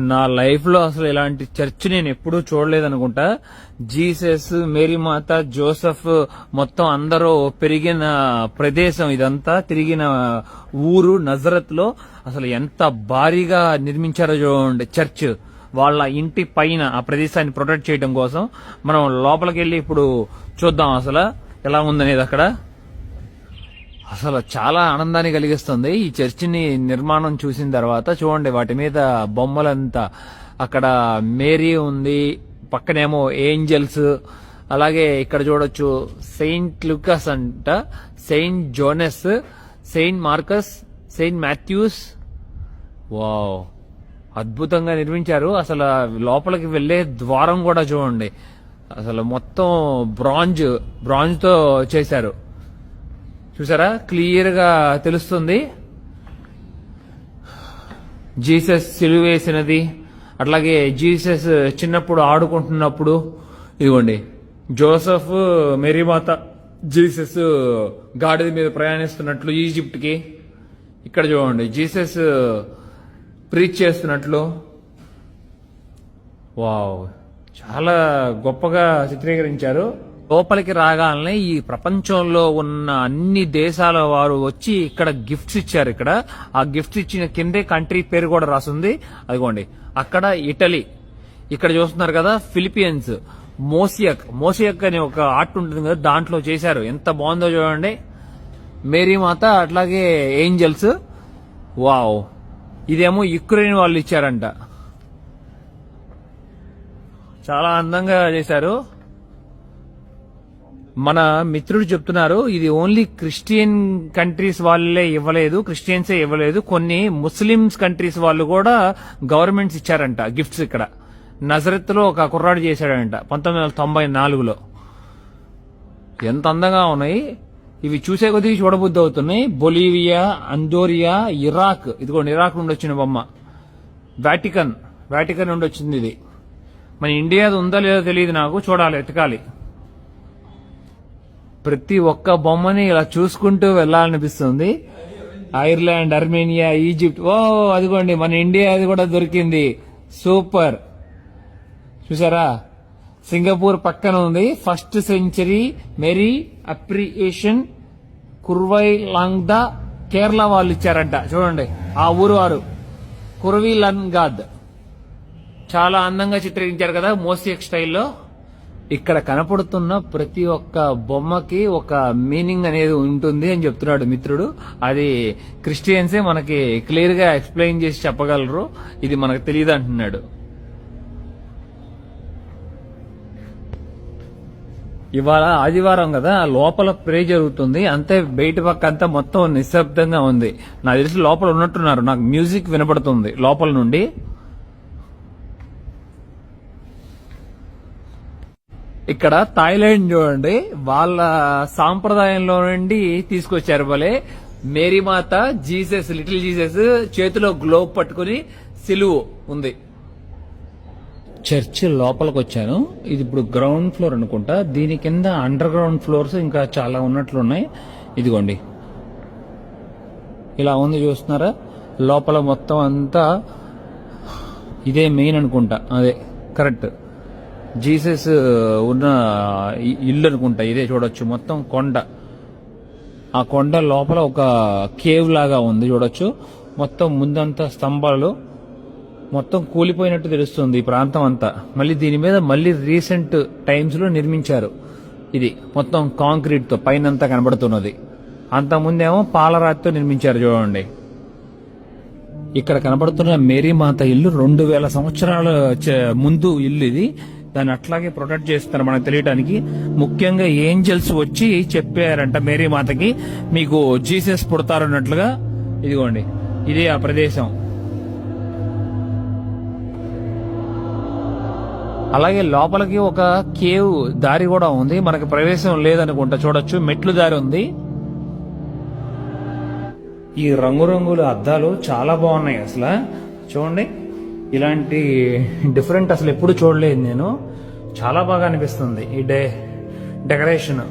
నా లైఫ్ లో అసలు ఇలాంటి చర్చ్ నేను ఎప్పుడూ చూడలేదనుకుంటా. జీసస్, మేరీమాత, జోసెఫ్ మొత్తం అందరూ పెరిగిన ప్రదేశం ఇదంతా, తిరిగిన ఊరు నజరత్ లో అసలు ఎంత భారీగా నిర్మించారో చూడండి చర్చ్. వాళ్ళ ఇంటి పైన ఆ ప్రదేశాన్ని ప్రొటెక్ట్ చేయడం కోసం. మనం లోపలికి వెళ్ళి ఇప్పుడు చూద్దాం అసలు ఎలా ఉందనేది అక్కడ. అసలు చాలా ఆనందాన్ని కలిగిస్తుంది ఈ చర్చిని నిర్మాణం చూసిన తర్వాత. చూడండి వాటి మీద బొమ్మలంతా, అక్కడ మేరీ ఉంది, పక్కనేమో ఏంజల్స్, అలాగే ఇక్కడ చూడొచ్చు సెయింట్ లూకాస్ అంట, Saint Jones, Saint Marcus, Saint Matthews. Wow, అద్భుతంగా నిర్మించారు. అసలు లోపలికి వెళ్లే ద్వారం కూడా చూడండి, అసలు మొత్తం బ్రాంజ్ తో చేశారు. చూసారా, క్లియర్ గా తెలుస్తుంది జీసస్ సిలువ వేసినది. అట్లాగే జీసస్ చిన్నప్పుడు ఆడుకుంటున్నప్పుడు ఇదిగోండి జోసెఫ్, మేరీమాత, జీసస్ గాడిద మీద ప్రయాణిస్తున్నట్లు ఈజిప్ట్ కి. ఇక్కడ చూడండి జీసస్ ప్రీచ్ చేస్తున్నట్లు. వావ్, చాలా గొప్పగా చిత్రీకరించారు. లోపలికి రాగానే ఈ ప్రపంచంలో ఉన్న అన్ని దేశాల వారు వచ్చి ఇక్కడ గిఫ్ట్స్ ఇచ్చారు. ఇక్కడ ఆ గిఫ్ట్స్ ఇచ్చిన కిందే కంట్రీ పేరు కూడా రాసింది. అదిగోండి అక్కడ ఇటలీ, ఇక్కడ చూస్తున్నారు కదా ఫిలిపియన్స్, మోసియక్ అనే ఒక ఆర్ట్ ఉంటుంది కదా, దాంట్లో చేశారు. ఎంత బాగుందో చూడండి. మేరీమాత, అట్లాగే ఏంజల్స్. వావ్, ఇదేమో యుక్రెయిన్ వాళ్ళు ఇచ్చారంట. చాలా అందంగా చేశారు. మన మిత్రుడు చెప్తున్నారు ఇది ఓన్లీ క్రిస్టియన్ కంట్రీస్ వాళ్ళే ఇవ్వలేదు, క్రిస్టియన్సే ఇవ్వలేదు, కొన్ని ముస్లిమ్స్ కంట్రీస్ వాళ్ళు కూడా గవర్నమెంట్స్ ఇచ్చారంట గిఫ్ట్స్. ఇక్కడ నజరత్ లో ఒక కుర్రాడు చేశాడంట 1994లో. ఎంత అందంగా ఉన్నాయి ఇవి, చూసే కొద్దిగా చూడబుద్ధి అవుతున్నాయి. బొలీవియా, అండోరియా, ఇరాక్, ఇదిగోండి ఇరాక్ నుండి వచ్చిన బొమ్మ. వాటికన్ నుండి వచ్చింది ఇది. మన ఇండియాది ఉందా లేదో తెలియదు నాకు, చూడాలి, ఎతకాలి. ప్రతి ఒక్క బొమ్మని ఇలా చూసుకుంటూ వెళ్లాలనిపిస్తుంది. Ireland, Armenia, Egypt. ఓ అదిగోండి మన ఇండియా అది కూడా దొరికింది. సూపర్, చూసారా. సింగపూర్ పక్కన ఉంది. 1st సెంచరీ మెరీ అప్రియేషన్ కుర్వై లాంగ్దా, కేరళ వాళ్ళు ఇచ్చారంట. చూడండి ఆ ఊరు వారు, కుర్వీలన్గాద్. చాలా అందంగా చిత్రీకరించారు కదా మోసియక్ స్టైల్లో. ఇక్కడ కనపడుతున్న ప్రతి ఒక్క బొమ్మకి ఒక మీనింగ్ అనేది ఉంటుంది అని చెప్తున్నాడు మిత్రుడు. అది క్రిస్టియన్సే మనకి క్లియర్ గా ఎక్స్ప్లెయిన్ చేసి చెప్పగలరు, ఇది మనకు తెలియదు అంటున్నాడు. ఇవాళ ఆదివారం కదా, లోపల ప్రే జరుగుతుంది, అంతే బయట పక్క అంతా మొత్తం నిశ్శబ్దంగా ఉంది. నాకు తెలిసి లోపల ఉన్నట్టున్నారు, నాకు మ్యూజిక్ వినపడుతుంది లోపల నుండి. ఇక్కడ థాయిలాండ్ చూడండి, వాళ్ళ సాంప్రదాయంలో నుండి తీసుకొచ్చారు. భలే, మేరీమాత, జీసస్, లిటిల్ జీసస్ చేతిలో గ్లోబ్ పట్టుకుని సిలువు ఉంది. చర్చ్ లోపలికి వచ్చాను. ఇది ఇప్పుడు గ్రౌండ్ ఫ్లోర్ అనుకుంటా, దీని కింద అండర్ గ్రౌండ్ ఫ్లోర్స్ ఇంకా చాలా ఉన్నట్లున్నాయి. ఇదిగోండి ఇలా ఉంది, చూస్తున్నారా. లోపల మొత్తం అంతా ఇదే మెయిన్ అనుకుంటా, అదే కరెక్ట్ జీసస్ ఉన్న ఇల్లు అనుకుంటా. ఇదే చూడొచ్చు, మొత్తం కొండ. ఆ కొండ లోపల ఒక కేవ్ లాగా ఉంది చూడొచ్చు. మొత్తం ముందంతా స్తంభాలు, మొత్తం కూలిపోయినట్టు తెలుస్తుంది ఈ ప్రాంతం అంతా. మళ్ళీ దీని మీద మళ్ళీ రీసెంట్ టైమ్స్ లో నిర్మించారు. ఇది మొత్తం కాంక్రీట్ తో పైనంతా కనబడుతున్నది. అంతకుముందేమో పాలరాతితో నిర్మించారు చూడండి. ఇక్కడ కనబడుతున్న మేరీమాత ఇల్లు 2000 సంవత్సరాల ముందు ఇల్లు ఇది. దాన్ని అట్లాగే ప్రొటెక్ట్ చేస్తున్నారు మనకు తెలియడానికి. ముఖ్యంగా ఏంజల్స్ వచ్చి చెప్పారంట మేరీమాతకి, మీకు జీసస్ పుడతారు అన్నట్లుగా. ఇదిగోండి ఇదే ఆ ప్రదేశం. అలాగే లోపలికి ఒక కేవ్ దారి కూడా ఉంది, మనకి ప్రవేశం లేదనుకుంటా. చూడొచ్చు మెట్లు దారి ఉంది. ఈ రంగురంగుల అద్దాలు చాలా బాగున్నాయి అసలు. చూడండి, ఇలాంటి డిఫరెంట్ అసలు ఎప్పుడు చూడలేదు నేను. చాలా బాగా అనిపిస్తుంది ఈ డెకరేషన్.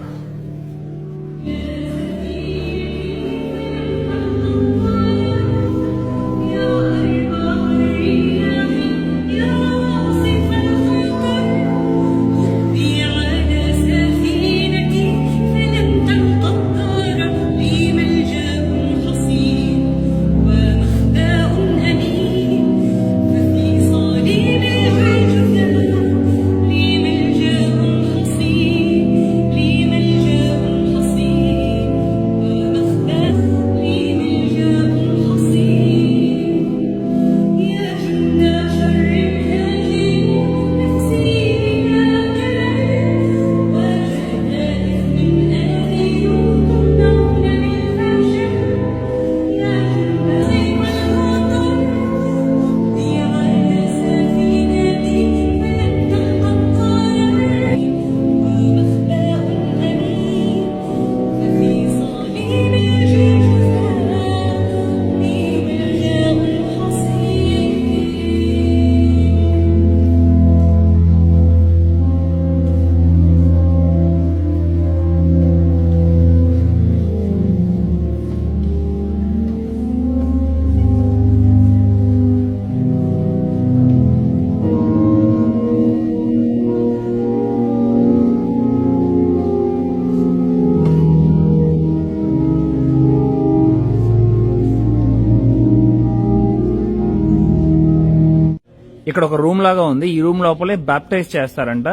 ఇక్కడ ఒక రూమ్ లాగా ఉంది. ఈ రూమ్ లోపలే బ్యాప్టైజ్ చేస్తారంట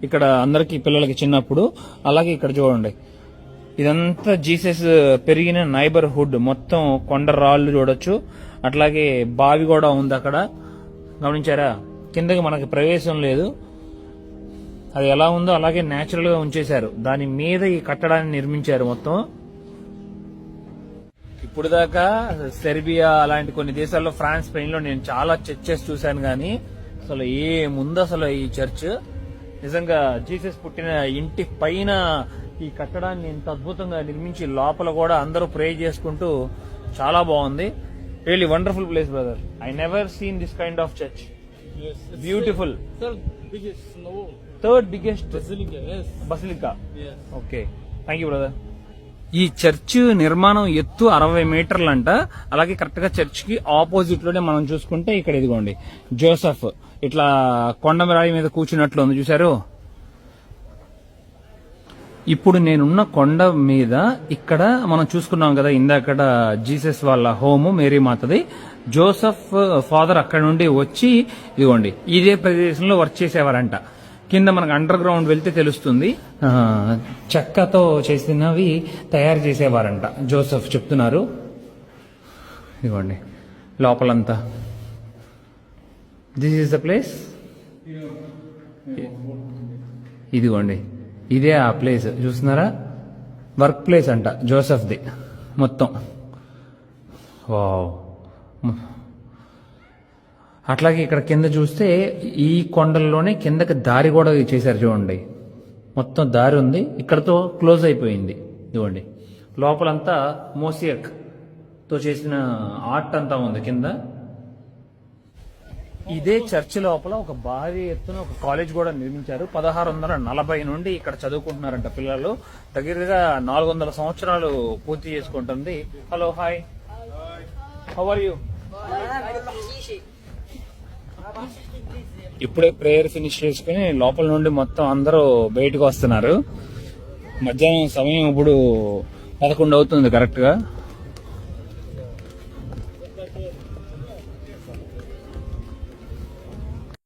ఇక్కడ అందరికి పిల్లలకి చిన్నప్పుడు. అలాగే ఇక్కడ చూడండి, ఇదంతా జీసస్ పెరిగిన నైబర్హుడ్. మొత్తం కొండ రాళ్ళు చూడొచ్చు, అట్లాగే బావి కూడా ఉంది అక్కడ. గమనించారా? కిందకి మనకి ప్రవేశం లేదు. అది ఎలా ఉందో అలాగే నేచురల్ గా ఉంచేశారు. దాని మీద ఈ కట్టడాన్ని నిర్మించారు మొత్తం. ఇప్పుడు దాకా సెర్బియా అలాంటి కొన్ని దేశాల్లో, ఫ్రాన్స్, స్పెయిన్ లో నేను చాలా చర్చెస్ చూశాను, కానీ అసలు ఏముంది అసలు ఈ చర్చ్. నిజంగా జీసస్ పుట్టిన ఇంటి పైన ఈ కట్టడాన్ని ఇంత అద్భుతంగా నిర్మించి లోపల కూడా అందరూ ప్రే చేసుకుంటూ చాలా బాగుంది. Really wonderful place brother. I never seen this kind of church. Beautiful. Third biggest basilica. Okay, thank you brother. ఈ చర్చ్ నిర్మాణం ఎత్తు 60 మీటర్లంట. అలాగే కరెక్ట్ గా చర్చ్ కి ఆపోజిట్ లోనే మనం చూసుకుంటే ఇక్కడ ఇదిగోండి జోసెఫ్ ఇట్లా కొండరాయి మీద కూర్చున్నట్లు ఉంది, చూసారు? ఇప్పుడు నేనున్న కొండ మీద ఇక్కడ మనం చూసుకున్నాం కదా ఇందాకడ జీసస్ వాళ్ళ హోము, మేరీ మాతది. జోసెఫ్ ఫాదర్ అక్కడ నుండి వచ్చి ఇదిగోండి ఇదే ప్రదేశంలో వర్క్ చేసేవారంట. కింద మనకు అండర్ గ్రౌండ్ వెళ్తే తెలుస్తుంది. చెక్కతో చేసినవి తయారు చేసేవారంట జోసెఫ్ చెప్తున్నారు. ఇదిగోండి లోపలంతా. This is the place. ఇదిగోండి ఇదే ఆ ప్లేస్, చూస్తున్నారా? వర్క్ ప్లేస్ అంట జోసెఫ్ది మొత్తం. వావ్. అట్లాగే ఇక్కడ కింద చూస్తే ఈ కొండల్లోనే కిందకి దారి కూడా చేశారు చూడండి. మొత్తం దారి ఉంది, ఇక్కడతో క్లోజ్ అయిపోయింది. ఇదిగోండి లోపలంతా మోసియక్ తో చేసిన ఆర్ట్ అంతా ఉంది కింద. ఇదే చర్చ్ లోపల ఒక భారీ ఎత్తున ఒక కాలేజ్ కూడా నిర్మించారు. 1640 నుండి ఇక్కడ చదువుకుంటున్నారంట పిల్లలు. దగ్గరగా 400 సంవత్సరాలు పూర్తి చేసుకుంటుంది. Hello, hi, how are you? ఇప్పుడే ప్రేయర్ ఫినిష్ చేసుకుని లోపల నుండి మొత్తం అందరూ బయటకు వస్తున్నారు. మధ్యాహ్నం సమయం ఇప్పుడు 11 అవుతుంది కరెక్ట్ గా.